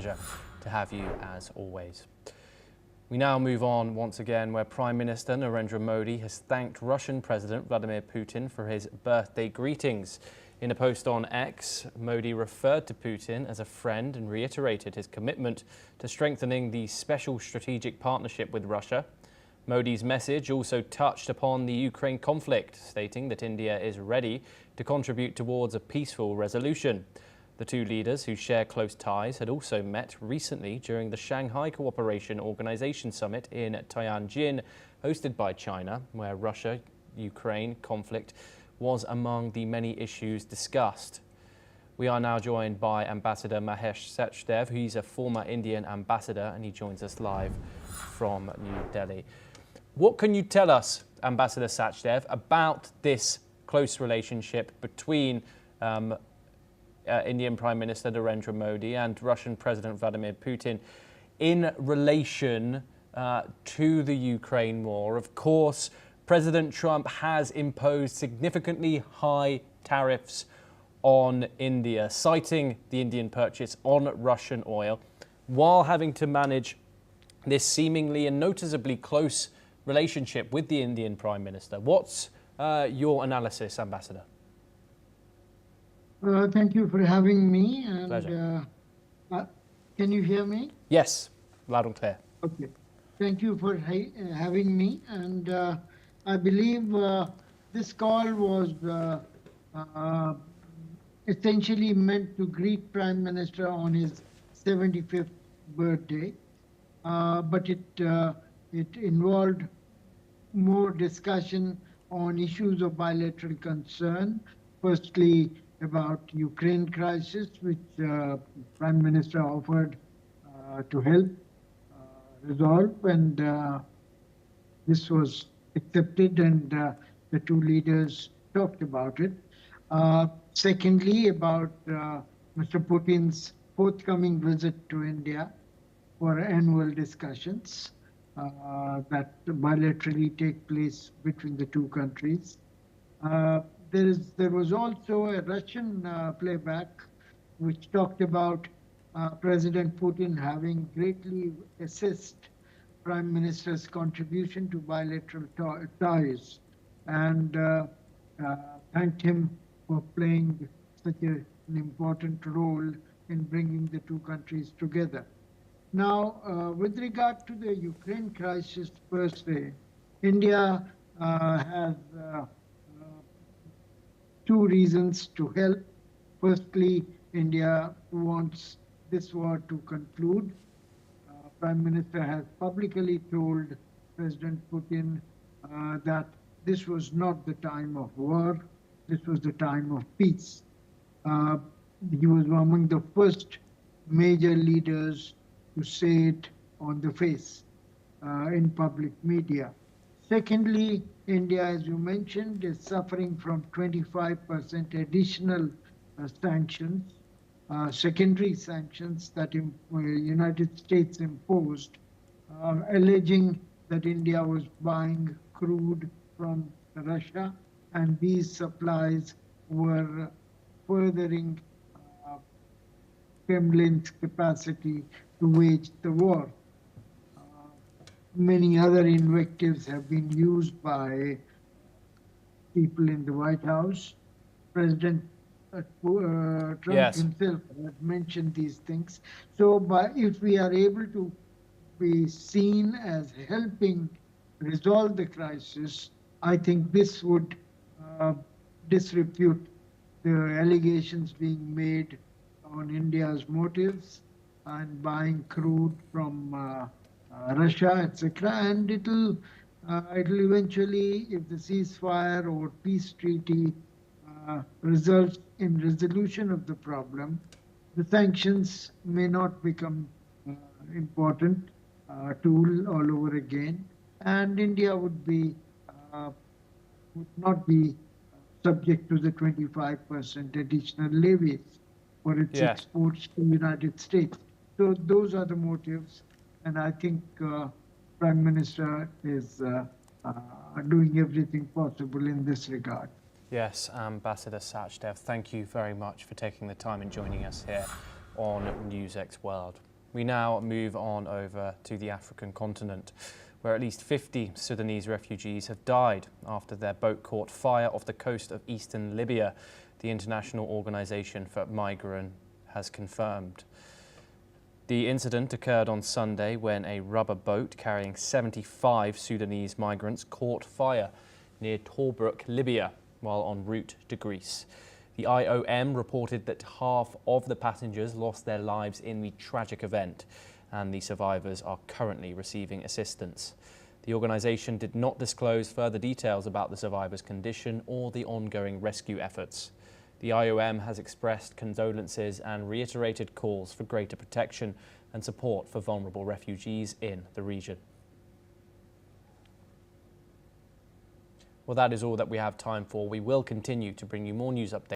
pleasure to have you as always. We now move on once again where Prime Minister Narendra Modi has thanked Russian President Vladimir Putin for his birthday greetings. In a post on X, Modi referred to Putin as a friend and reiterated his commitment to strengthening the special strategic partnership with Russia. Modi's message also touched upon the Ukraine conflict, stating that India is ready to contribute towards a peaceful resolution. The two leaders, who share close ties, had also met recently during the Shanghai Cooperation Organization Summit in Tianjin, hosted by China, where Russia-Ukraine conflict was among the many issues discussed. We are now joined by Ambassador Mahesh Sachdev. He's a former Indian ambassador and he joins us live from New Delhi. What can you tell us, Ambassador Sachdev, about this close relationship between Indian Prime Minister Narendra Modi and Russian President Vladimir Putin in relation to the Ukraine war? Of course, President Trump has imposed significantly high tariffs on India, citing the Indian purchase on Russian oil, while having to manage this seemingly and noticeably close relationship with the Indian Prime Minister. What's your analysis, Ambassador? Thank you for having me. And, pleasure. Can you hear me? Yes, loud and clear. Okay. Thank you for having me. And I believe this call was essentially meant to greet Prime Minister on his 75th birthday, but it involved more discussion on issues of bilateral concern. Firstly, about Ukraine crisis, which Prime Minister offered to help resolve, and this was accepted, and the two leaders talked about it. Secondly, about Mr. Putin's forthcoming visit to India for annual discussions that bilaterally take place between the two countries. There was also a Russian playback which talked about President Putin having greatly assessed Prime Minister's contribution to bilateral ties and thanked him for playing such an important role in bringing the two countries together. Now, with regard to the Ukraine crisis per se, India has two reasons to help. Firstly, India wants this war to conclude. Prime Minister has publicly told President Putin that this was not the time of war, this was the time of peace. He was among the first major leaders to say it on the face in public media. Secondly, India, as you mentioned, is suffering from 25% additional sanctions, secondary sanctions that the United States imposed, alleging that India was buying crude from Russia, and these supplies were furthering Kremlin's capacity to wage the war. Many other invectives have been used by people in the White House. President Trump himself had mentioned these things. So if we are able to be seen as helping resolve the crisis, I think this would disrepute the allegations being made on India's motives and buying crude from Russia, etc. And it'll eventually, if the ceasefire or peace treaty results in resolution of the problem, the sanctions may not become important tool all over again, and India would not be subject to the 25% additional levies for its exports to the United States. So those are the motives. And I think Prime Minister is doing everything possible in this regard. Yes, Ambassador Sachdev, thank you very much for taking the time and joining us here on NewsX World. We now move on over to the African continent, where at least 50 Sudanese refugees have died after their boat caught fire off the coast of eastern Libya, the International Organization for Migrants has confirmed. The incident occurred on Sunday when a rubber boat carrying 75 Sudanese migrants caught fire near Tobruk, Libya, while en route to Greece. The IOM reported that half of the passengers lost their lives in the tragic event, and the survivors are currently receiving assistance. The organisation did not disclose further details about the survivors' condition or the ongoing rescue efforts. The IOM has expressed condolences and reiterated calls for greater protection and support for vulnerable refugees in the region. Well, that is all that we have time for. We will continue to bring you more news updates